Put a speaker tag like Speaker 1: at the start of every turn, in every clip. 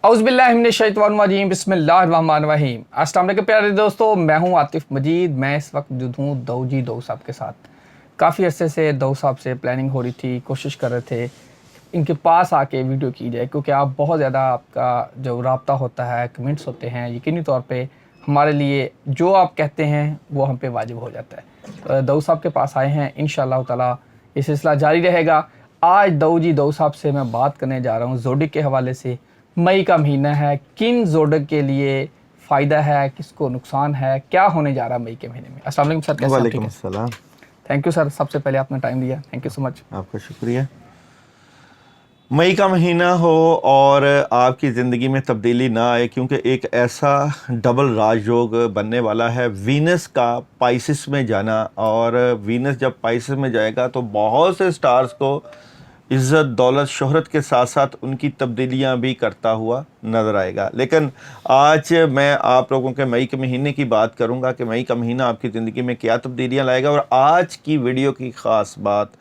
Speaker 1: औज़ुबिल्लाहिमिनश्शैतानिर्रजीम बिस्मिल्लाहिर्रहमानिर्रहीम। अस्सलाम वालेकुम प्यारे दोस्तों, मैं हूं आतिफ मजीद। मैं इस वक्त मौजूद हूं दऊ साहब के साथ। काफ़ी अरसे से दऊ साहब से प्लानिंग हो रही थी, कोशिश कर रहे थे इनके पास आके वीडियो की जाए, क्योंकि आप बहुत ज़्यादा आपका जो राब्ता होता है, कमेंट्स होते हैं, यकीनी तौर पे हमारे लिए जो आप कहते हैं वो हम पे वाजिब हो जाता है। तो दऊ साहब के पास आए हैं, इंशाअल्लाह ताला ये सिलसिला जारी रहेगा। आज दऊ साहब से मैं बात करने जा रहा हूँ ज़ोडिक के हवाले से। मई का महीना है, किन ज़ोडिक के लिए फ़ायदा है, किसको नुकसान है, क्या होने जा रहा है मई के महीने में। अस्सलाम वालेकुम सर, कैसे हैं?
Speaker 2: वालेकुम अस्सलाम।
Speaker 1: थैंक यू सर, सबसे पहले आपने टाइम दिया, थैंक यू सो मच।
Speaker 2: आपका शुक्रिया। मई का महीना हो और आपकी ज़िंदगी में तब्दीली ना आए, क्योंकि एक ऐसा डबल राजयोग बनने वाला है, वीनस का पाइसिस में जाना। और वीनस जब पाइसिस में जाएगा तो बहुत से स्टार्स को इज़्ज़त, दौलत, शोहरत के साथ साथ उनकी तब्दीलियां भी करता हुआ नज़र आएगा। लेकिन आज मैं आप लोगों के मई के महीने की बात करूंगा कि मई का महीना आपकी ज़िंदगी में क्या तब्दीलियां लाएगा। और आज की वीडियो की ख़ास बात,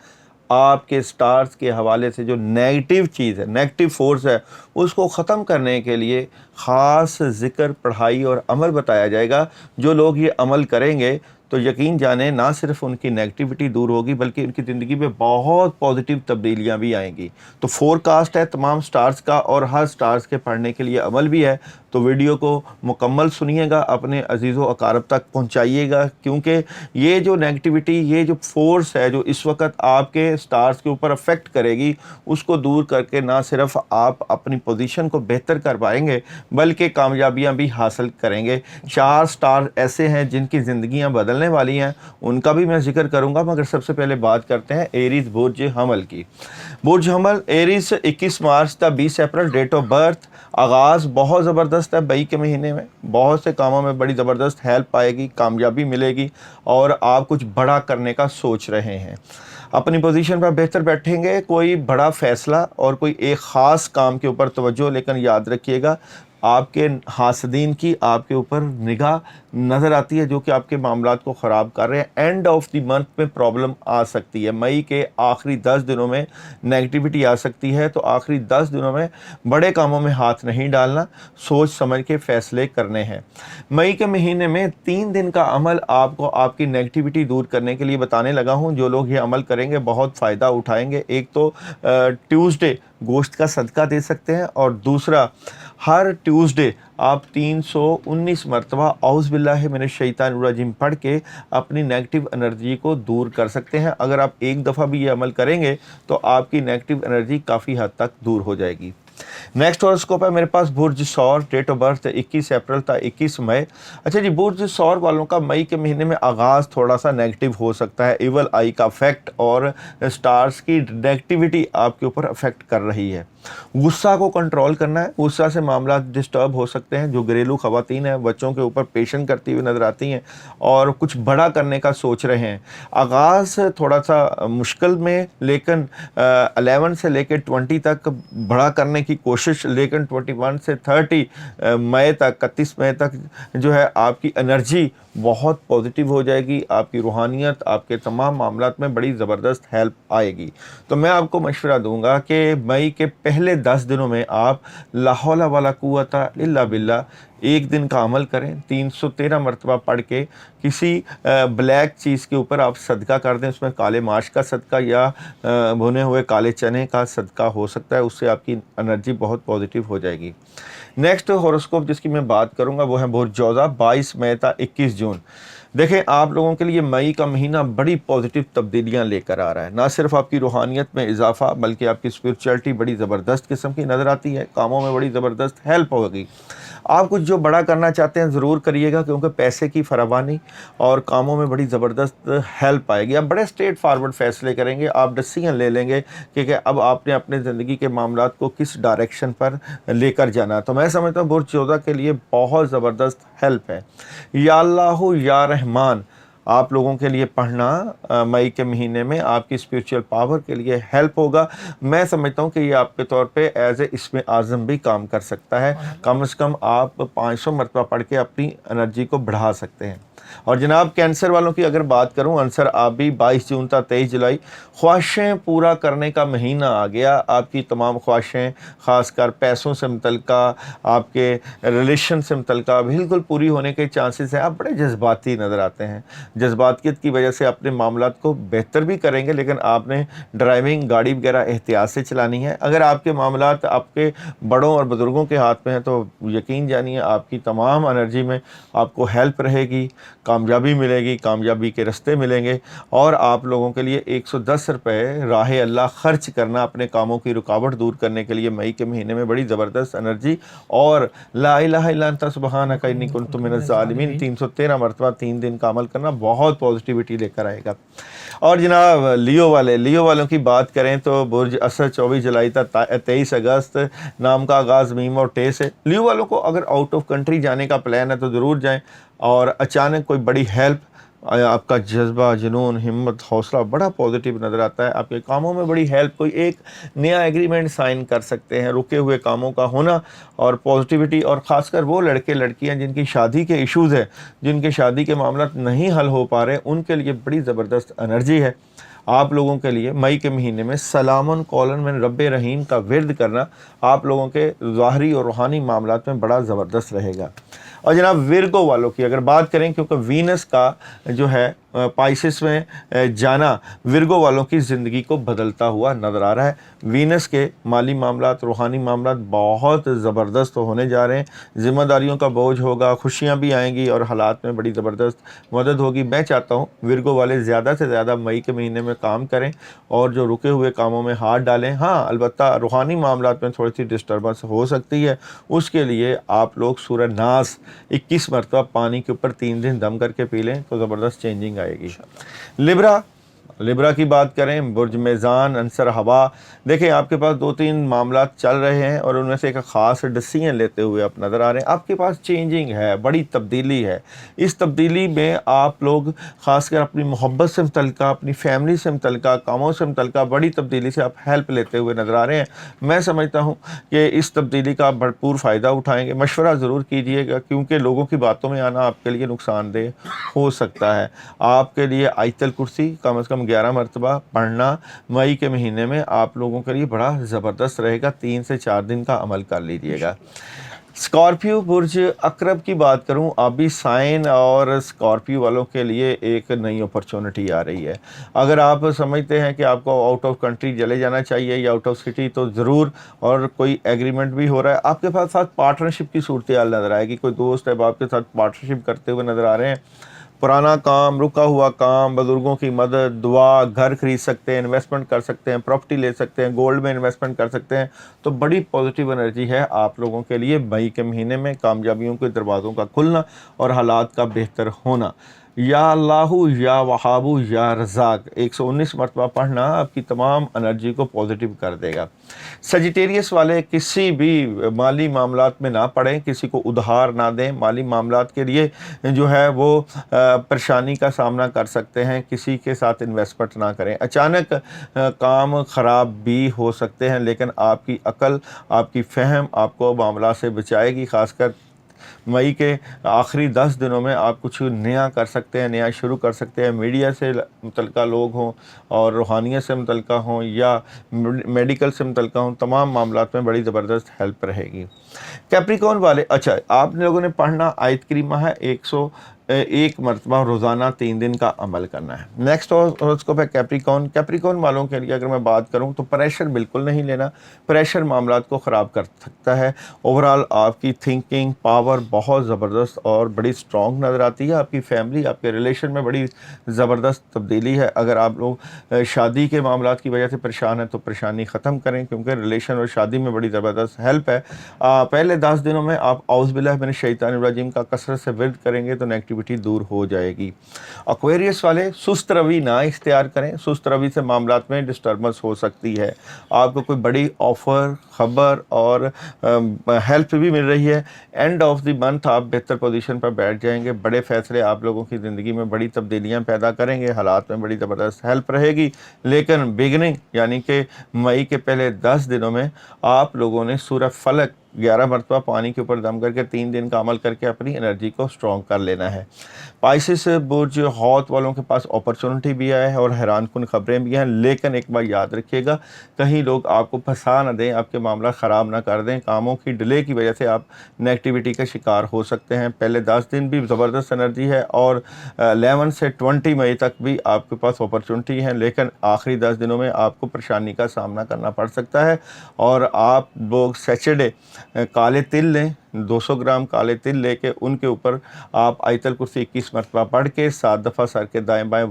Speaker 2: आपके स्टार्स के हवाले से जो नेगेटिव चीज़ है, नेगेटिव फोर्स है, उसको ख़त्म करने के लिए ख़ास ज़िक्र, पढ़ाई और अमल बताया जाएगा। जो लोग ये अमल करेंगे तो यकीन जाने ना सिर्फ उनकी नेगेटिविटी दूर होगी, बल्कि उनकी ज़िंदगी में बहुत पॉजिटिव तब्दीलियां भी आएंगी। तो फोरकास्ट है तमाम स्टार्स का, और हर स्टार्स के पढ़ने के लिए अमल भी है। तो वीडियो को मुकम्मल सुनिएगा, अपने अजीज़ व अकारब तक पहुंचाइएगा, क्योंकि ये जो नेगेटिविटी, ये जो फोर्स है जो इस वक्त आपके स्टार्स के ऊपर अफेक्ट करेगी, उसको दूर करके ना सिर्फ आप अपनी पोजीशन को बेहतर कर पाएंगे, बल्कि कामयाबियां भी हासिल करेंगे। 4 स्टार ऐसे हैं जिनकी ज़िंदगियां बदलने वाली हैं, उनका भी मैं जिक्र करूंगा। मगर सबसे पहले बात करते हैं एरीज बुर्ज हमल की। बुर्ज हमल एरीज 21 मार्च तक 20 अप्रैल डेट ऑफ बर्थ। आगाज़ बहुत ज़बरदस्त है मई के महीने में, बहुत से कामों में बड़ी ज़बरदस्त हेल्प आएगी, कामयाबी मिलेगी, और आप कुछ बड़ा करने का सोच रहे हैं। अपनी पोजीशन पर बेहतर बैठेंगे, कोई बड़ा फ़ैसला और कोई एक ख़ास काम के ऊपर तवज्जो। लेकिन याद रखिएगा, आपके हासदीन की आपके ऊपर निगाह नज़र आती है, जो कि आपके मामलात को ख़राब कर रहे हैं। एंड ऑफ द मंथ में प्रॉब्लम आ सकती है, मई के आखिरी 10 दिनों में नेगेटिविटी आ सकती है। तो आखिरी 10 दिनों में बड़े कामों में हाथ नहीं डालना, सोच समझ के फ़ैसले करने हैं। मई के महीने में 3 दिन का अमल आपको आपकी नेगेटिविटी दूर करने के लिए बताने लगा हूँ। जो लोग ये अमल करेंगे बहुत फ़ायदा उठाएंगे। एक तो ट्यूसडे गोश्त का सदका दे सकते हैं, और दूसरा हर ट्यूसडे आप 319 मरतबा औज़ बिल्लाहि मिनश शैतानिर रजीम पढ़ के अपनी नेगेटिव एनर्जी को दूर कर सकते हैं। अगर आप एक दफ़ा भी ये अमल करेंगे तो आपकी नेगेटिव एनर्जी काफ़ी हद तक दूर हो जाएगी। नेक्स्ट हॉरोस्कोप है मेरे पास बुर्ज सौर, डेट ऑफ बर्थ 21 अप्रैल तक 21 मई। अच्छा जी, बुर्ज सौर वालों का मई के महीने में आगाज़ थोड़ा सा नेगेटिव हो सकता है। इवल आई का अफेक्ट और स्टार्स की नेगेटिविटी आपके ऊपर अफेक्ट कर रही है। गुस्सा को कंट्रोल करना है, गुस्सा से मामला डिस्टर्ब हो सकते हैं। जो घरेलू ख़वातीन हैं, बच्चों के ऊपर पेशन करती हुई नज़र आती हैं और कुछ बड़ा करने का सोच रहे हैं। आगाज़ थोड़ा सा मुश्किल में, लेकिन 11 से लेकर 20 तक बड़ा करने की कोशिश, लेकिन 21 से 30 मई तक, 31 मई तक जो है आपकी एनर्जी बहुत पॉजिटिव हो जाएगी। आपकी रूहानियत, आपके तमाम मामलात में बड़ी ज़बरदस्त हेल्प आएगी। तो मैं आपको मशवरा दूंगा कि मई के पहले 10 दिनों में आप ला हौला वला कुव्वता इल्ला बिल्लाह एक दिन का अमल करें। 313 मरतबा पढ़ के किसी ब्लैक चीज़ के ऊपर आप सदका कर दें। उसमें काले माश का सदका या भुने हुए काले चने का सदका हो सकता है, उससे आपकी एनर्जी बहुत पॉजिटिव हो जाएगी। नेक्स्ट हॉरोस्कोप जिसकी मैं बात करूंगा वो है बुर्ज जोज़ा, 22 मई तक 21 जून। देखें, आप लोगों के लिए मई का महीना बड़ी पॉजिटिव तब्दीलियां लेकर आ रहा है। ना सिर्फ आपकी रूहानियत में इजाफा, बल्कि आपकी स्पिरिचुअलिटी बड़ी ज़बरदस्त किस्म की नज़र आती है। कामों में बड़ी ज़बरदस्त हेल्प होगी। आप कुछ जो बड़ा करना चाहते हैं ज़रूर करिएगा, क्योंकि पैसे की फरावानी और कामों में बड़ी ज़बरदस्त हेल्प आएगी। आप बड़े स्ट्रेट फारवर्ड फ़ैसले करेंगे, आप डिसीजन ले लेंगे कि अब आपने अपने ज़िंदगी के मामलात को किस डायरेक्शन पर लेकर जाना। तो मैं समझता हूँ बुर्ज जोज़ा के लिए बहुत ज़बरदस्त हेल्प है। या अल्लाह या रहमान आप लोगों के लिए पढ़ना मई के महीने में आपकी स्पिरिचुअल पावर के लिए हेल्प होगा। मैं समझता हूँ कि ये आपके तौर पे एज ए इसमें आज़म भी काम कर सकता है। कम से कम आप 500 मरतबा पढ़ के अपनी एनर्जी को बढ़ा सकते हैं। और जनाब कैंसर वालों की अगर बात करूं, आंसर आप भी 22 जून था 23 जुलाई, ख्वाहिशें पूरा करने का महीना आ गया। आपकी तमाम ख्वाहिशें ख़ासकर पैसों से मुतल्लिका, आपके रिलेशन से मुतल्लिका बिल्कुल पूरी होने के चांसेस हैं। आप बड़े जज्बाती नज़र आते हैं, जज्बातियत की वजह से अपने मामलात को बेहतर भी करेंगे, लेकिन आपने ड्राइविंग गाड़ी वगैरह एहतियात से चलानी है। अगर आपके मामलात आपके बड़ों और बुज़ुर्गों के हाथ में हैं तो यकीन जानिए आपकी तमाम एनर्जी में आपको हेल्प रहेगी, कामयाबी मिलेगी, कामयाबी के रास्ते मिलेंगे। और आप लोगों के लिए 110 रुपये राह अल्लाह ख़र्च करना अपने कामों की रुकावट दूर करने के लिए मई के महीने में बड़ी ज़बरदस्त एनर्जी। और ला इलाहा इल्ला अंता सुब्हानका इन्नी कुन्तु मिनज़ ज़ालिमीन 313 मरतबा 3 दिन का अमल करना बहुत पॉजिटिविटी लेकर आएगा। और जनाब लियो वालों की बात करें तो बुर्ज असद 24 जुलाई तक 23 अगस्त, नाम का आगाज़ मीम और टे से। लियो वालों को अगर आउट ऑफ कंट्री जाने का प्लान है तो ज़रूर जाएं। और अचानक कोई बड़ी हेल्प, आपका जज्बा, जुनून, हिम्मत, हौसला बड़ा पॉजिटिव नज़र आता है। आपके कामों में बड़ी हेल्प, कोई एक नया एग्रीमेंट साइन कर सकते हैं, रुके हुए कामों का होना और पॉजिटिविटी। और ख़ासकर वो लड़के लड़कियां जिनकी शादी के इश्यूज़ हैं, जिनके शादी के मामला नहीं हल हो पा रहे, उनके लिए बड़ी ज़बरदस्त एनर्जी है। आप लोगों के लिए मई के महीने में सलामन कौलन में रब्बे रहीम का विर्द करना आप लोगों के ज़ाहरी और रूहानी मामलात में बड़ा ज़बरदस्त रहेगा। और जनाब विर्गो वालों की अगर बात करें, क्योंकि वीनस का जो है पाइसेस में जाना विर्गो वालों की ज़िंदगी को बदलता हुआ नज़र आ रहा है। वीनस के माली मामलात, रूहानी मामलात बहुत ज़बरदस्त होने जा रहे हैं। ज़िम्मेदारियों का बोझ होगा, खुशियाँ भी आएंगी और हालात में बड़ी ज़बरदस्त मदद होगी। मैं चाहता हूँ विर्गो वाले ज़्यादा से ज़्यादा मई के महीने में काम करें और जो रुके हुए कामों में हाथ डालें। हाँ, अलबत्ता रूहानी मामलात में थोड़ी सी डिस्टर्बेंस हो सकती है, उसके लिए आप लोग सूरह नास 21 मरतबा पानी के ऊपर 3 दिन दम करके पी लें तो ज़बरदस्त चेंजिंग आएगी। लिब्रा की बात करें, बुर्ज मेज़ान, अंसर हवा। देखिए आपके पास 2-3 मामलात चल रहे हैं और उनमें से एक ख़ास डिसीजन लेते हुए आप नज़र आ रहे हैं। आपके पास चेंजिंग है, बड़ी तब्दीली है। इस तब्दीली में आप लोग ख़ासकर अपनी मोहब्बत से मुतल्लिका, अपनी फैमिली से मुतल्लिका, कामों से मुतल्लिका बड़ी तब्दीली से आप हेल्प लेते हुए नज़र आ रहे हैं। मैं समझता हूँ कि इस तब्दीली का भरपूर फ़ायदा उठाएँगे। मशवरा ज़रूर कीजिएगा, क्योंकि लोगों की बातों में आना आपके लिए नुकसानदेह हो सकता है। आपके लिए आयतल कुर्सी कम से कम 11 मरतबा पढ़ना मई के महीने में आप लोगों के लिए बड़ा ज़बरदस्त रहेगा। 3 से 4 दिन का अमल कर लीजिएगा। स्कॉर्पियो बुर्ज अकरब की बात करूं, अभी साइन और स्कॉर्पियो वालों के लिए एक नई अपॉर्चुनिटी आ रही है। अगर आप समझते हैं कि आपको आउट ऑफ कंट्री चले जाना चाहिए या आउट ऑफ सिटी तो ज़रूर, और कोई एग्रीमेंट भी हो रहा है, आपके पास साथ पार्टनरशिप की सूरत हाल नज़र आएगी। कोई दोस्त है आपके साथ पार्टनरशिप करते हुए नज़र आ रहे हैं। पुराना काम, रुका हुआ काम, बुज़ुर्गों की मदद, दुआ, घर खरीद सकते हैं, इन्वेस्टमेंट कर सकते हैं, प्रॉपर्टी ले सकते हैं, गोल्ड में इन्वेस्टमेंट कर सकते हैं। तो बड़ी पॉजिटिव एनर्जी है आप लोगों के लिए मई के महीने में कामयाबियों के दरवाज़ों का खुलना और हालात का बेहतर होना। या अल्लाहु या वहाबु या रज़ाक 119 मरतबा पढ़ना आपकी तमाम एनर्जी को पॉजिटिव कर देगा। सजिटेरियस वाले किसी भी माली मामलात में ना पड़ें, किसी को उधार ना दें। माली मामलात के लिए जो है वो परेशानी का सामना कर सकते हैं। किसी के साथ इन्वेस्टमेंट ना करें। अचानक काम ख़राब भी हो सकते हैं, लेकिन आपकी अकल, आपकी फ़हम आपको मामला से बचाएगी। ख़ासकर मई के आखिरी 10 दिनों में आप कुछ नया कर सकते हैं, नया शुरू कर सकते हैं। मीडिया से मुतल्लिका लोग हों और रूहानियत से मुतल्लिका हों या मेडिकल से मुतल्लिका हों, तमाम मामलात में बड़ी ज़बरदस्त हेल्प रहेगी। कैप्रिकॉर्न वाले, अच्छा आप लोगों ने पढ़ना आयत करीमा है 101 मरतबा रोज़ाना 3 दिन का अमल करना है। नेक्स्ट हॉरोस्कोप है कैप्रिकॉर्न वालों के लिए अगर मैं बात करूं तो प्रेशर बिल्कुल नहीं लेना। प्रेशर मामलात को ख़राब कर सकता है। ओवरऑल आपकी थिंकिंग पावर बहुत ज़बरदस्त और बड़ी स्ट्रॉन्ग नज़र आती है। आपकी फैमिली, आपके रिलेशन में बड़ी ज़बरदस्त तब्दीली है। अगर आप लोग शादी के मामलात की वजह से परेशान हैं तो परेशानी ख़त्म करें, क्योंकि रिलेशन और शादी में बड़ी ज़बरदस्त हेल्प है। पहले 10 दिनों में आप औज़ बिल्लाह मिनश शैतानिर रजीम का कसरत से विर्द करेंगे तो नेगेटिविटी दूर हो जाएगी। एक्वेरियस वाले सुस्त रवि ना इख्तियार करें। सुस्त रवि से मामलात में डिस्टर्बेंस हो सकती है। आपको कोई बड़ी ऑफ़र, खबर और हेल्प भी मिल रही है। एंड ऑफ द मंथ आप बेहतर पोजीशन पर बैठ जाएंगे। बड़े फ़ैसले आप लोगों की ज़िंदगी में बड़ी तब्दीलियां पैदा करेंगे। हालात में बड़ी ज़बरदस्त हेल्प रहेगी। लेकिन बिगनिंग यानी कि मई के पहले 10 दिनों में आप लोगों ने सूरह फलक 11 मरतबा पानी के ऊपर दम करके 3 दिन का अमल करके अपनी एनर्जी को स्ट्रॉन्ग कर लेना है। स्पाइसिस बुर्ज हौत वालों के पास अपॉर्चुनिटी भी है और हैरान कुन खबरें भी हैं, लेकिन एक बार याद रखिएगा कहीं लोग आपको फंसा ना दें, आपके मामला ख़राब ना कर दें। कामों की डिले की वजह से आप नेगेटिविटी का शिकार हो सकते हैं। पहले 10 दिन भी ज़बरदस्त एनर्जी है और 11 से 20 मई तक भी आपके पास अपॉर्चुनिटी है, लेकिन आखिरी 10 दिनों में आपको परेशानी का सामना करना पड़ सकता है। और आप लोग सैटरडे काले तिल लें, 200 ग्राम काले तिल लेके उनके ऊपर आप आयतल कुर्सी 21 मरतबा पढ़ के 7 दफ़ा सर के दाएं बाएं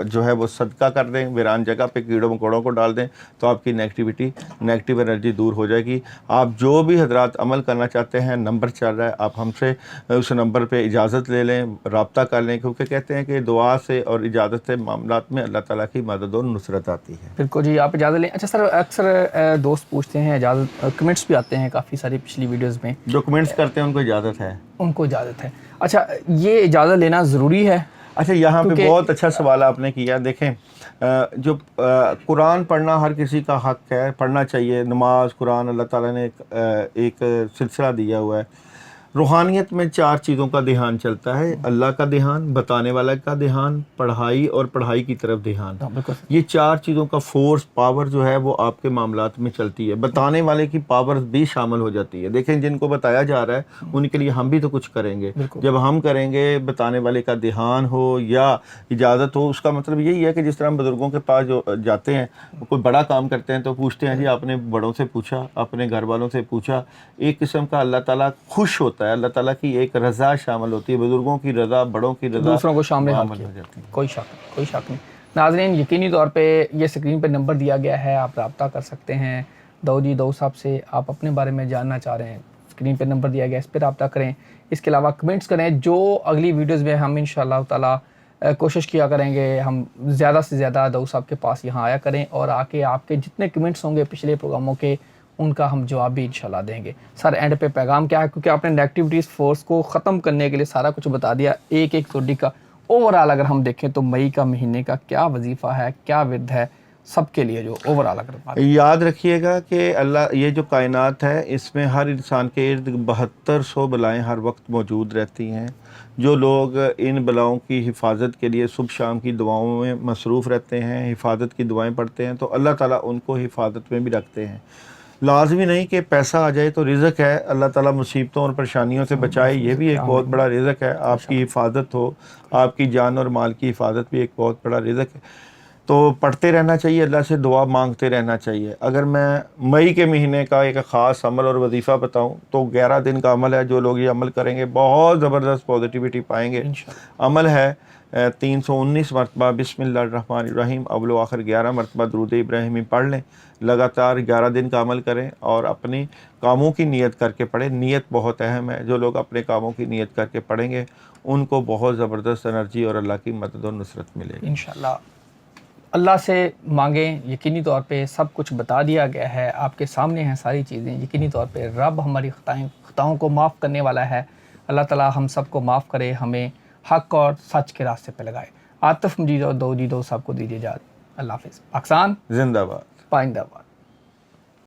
Speaker 2: जो है वो सदका कर दें, वीरान जगह पे कीड़ों मकोड़ों को डाल दें, तो आपकी नेगेटिव एनर्जी दूर हो जाएगी। आप जो भी हजरात अमल करना चाहते हैं, नंबर चल रहा है, आप हमसे उस नंबर पे इजाज़त ले लें, रब्ता कर लें, क्योंकि कहते हैं कि दुआ से और इजाज़त से मामलात में अल्लाह ताला की मदद और नुसरत आती है।
Speaker 1: बिल्कुल जी, आप इजाज़त लें। अच्छा सर, अक्सर दोस्त पूछते हैं इजाज़त, कमेंट्स भी आते हैं काफ़ी सारी पिछली वीडियोज़ में,
Speaker 2: जो कमेंट्स करते हैं उनको इजाज़त है,
Speaker 1: उनको इजाज़त है। अच्छा, ये इजाज़त लेना ज़रूरी है?
Speaker 2: अच्छा, यहाँ पे बहुत अच्छा सवाल आपने किया। देखें, जो कुरान पढ़ना हर किसी का हक है, पढ़ना चाहिए। नमाज, कुरान, अल्लाह ताला ने एक सिलसिला दिया हुआ है। रूहानियत में 4 चीज़ों का ध्यान चलता है, अल्लाह का ध्यान, बताने वाला का ध्यान, पढ़ाई और पढ़ाई की तरफ ध्यान। ये 4 चीज़ों का फोर्स, पावर जो है वो आपके मामलात में चलती है। बताने वाले की पावर भी शामिल हो जाती है। देखें, जिनको बताया जा रहा है उनके लिए हम भी तो कुछ करेंगे। जब हम करेंगे, बताने वाले का ध्यान हो या इजाज़त हो, उसका मतलब यही है कि जिस तरह हम बुज़ुर्गों के पास जो जाते हैं, कोई बड़ा काम करते हैं तो पूछते हैं जी आपने बड़ों से पूछा, अपने घर वालों से पूछा। एक किस्म का अल्लाह ताला खुश होता है, अल्लाह ताला की एक रज़ा शामिल होती है, बुजुर्गों की रज़ा, बड़ों की रज़ा,
Speaker 1: दूसरों को शामिल हो जाती है। कोई शक नहीं। नाज़रीन, यकीनी तौर पे ये स्क्रीन पे नंबर दिया गया है, आप रब्ता कर सकते हैं दाऊद दाऊद साहब से। आप अपने बारे में जानना चाह रहे हैं, स्क्रीन पे नंबर दिया गया है, इस पर रब्ता करें। इसके अलावा कमेंट्स करें, जो अगली वीडियोज़ में हम इंशाअल्लाह ताला कोशिश किया करेंगे, हम ज़्यादा से ज़्यादा दाऊद साहब के पास यहाँ आया करें और आके आपके जितने कमेंट्स होंगे पिछले प्रोग्रामों के, उनका हम जवाब भी इंशाल्लाह देंगे। सर, एंड पे पैगाम क्या है, क्योंकि आपने नेगेटिविटीज़ फोर्स को ख़त्म करने के लिए सारा कुछ बता दिया, एक एक सोडी का ओवरऑल अगर हम देखें तो मई का महीने का क्या वजीफ़ा है, क्या विरद है, सबके लिए जो ओवरऑल अगर
Speaker 2: याद रखिएगा कि अल्लाह, ये जो कायनात है इसमें हर इंसान के इर्द 7200 बलाएँ हर वक्त मौजूद रहती हैं। जो लोग इन बलाओं की हिफाजत के लिए सुबह शाम की दुआओं में मसरूफ़ रहते हैं, हिफाजत की दुआएं पढ़ते हैं, तो अल्लाह ताला उनको हिफाजत में भी रखते हैं। लाजमी नहीं कि पैसा आ जाए तो रिज़्क है, अल्लाह ताला मुसीबतों और परेशानियों से बचाए, ये भी एक बहुत बड़ा रिज़्क है। आपकी हिफाजत हो, आपकी जान और माल की हिफाजत भी एक बहुत बड़ा रिज़्क है। तो पढ़ते रहना चाहिए, अल्लाह से दुआ मांगते रहना चाहिए। अगर मैं मई के महीने का एक ख़ास अमल और वजीफ़ा बताऊं तो 11 दिन का अमल है। जो लोग ये अमल करेंगे बहुत ज़बरदस्त पॉजिटिविटी पाएंगे। अमल है 319 मरतबा बिस्मिल्लाहिर्रहमानिर्रहीम अव्वल आखिर 11 मरतबा दुरूद इब्राहिमी पढ़ लें। लगातार 11 दिन का अमल करें और अपनी कामों की नीयत करके पढ़ें। नीयत बहुत अहम है। जो लोग अपने कामों की नीयत करके पढ़ेंगे उनको बहुत ज़बरदस्त एनर्जी और अल्लाह की मदद और नुसरत मिलेगी
Speaker 1: इंशाअल्लाह। अल्लाह से मांगें, यकीनी तौर पे सब कुछ बता दिया गया है, आपके सामने हैं सारी चीज़ें। यकीनी तौर पे रब हमारी खताओं को माफ़ करने वाला है। अल्लाह ताला हम सब को माफ़ करे, हमें हक और सच के रास्ते पे लगाए। आतिफ मजीद और दाऊद साहब को दीजिए इजाज़त। अल्लाह हाफ़िज़। पाकिस्तान
Speaker 2: जिंदाबाद,
Speaker 1: पाइंदाबाद।